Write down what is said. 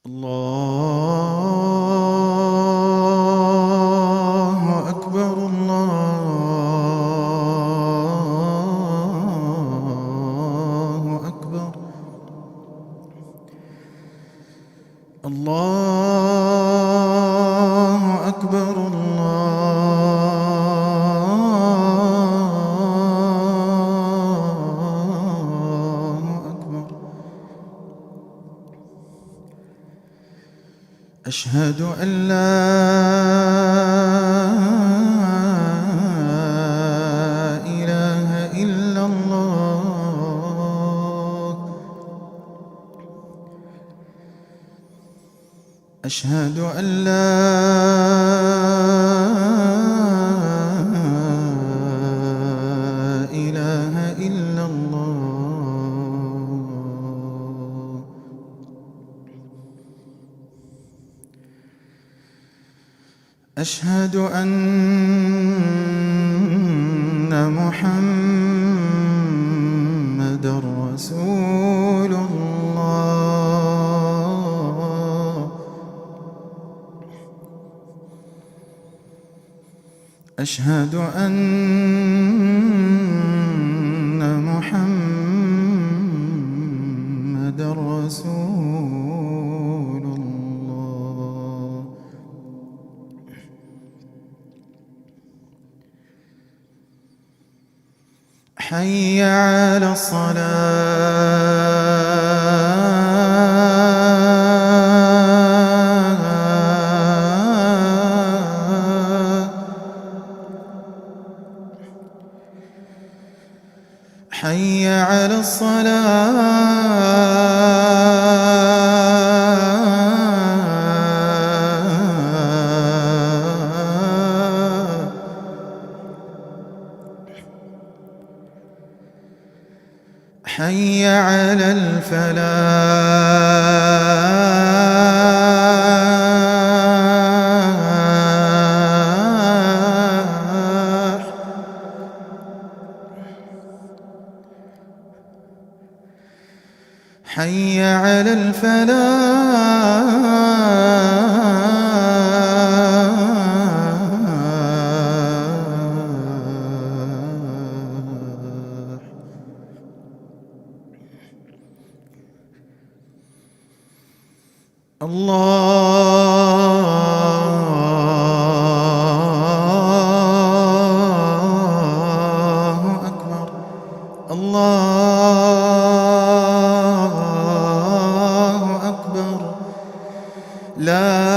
الله أكبر الله أكبر الله أكبر الله أكبر. أشهد أن لا إله إلا الله. أشهد أن لا إله إلا الله. أشهد أن محمدًا رسول الله. أشهد أن محمدًا رسول الله. حي على الصلاة. حي على الصلاة. حي على الفلاح. حي على الفلاح. الله أكبر الله أكبر. لا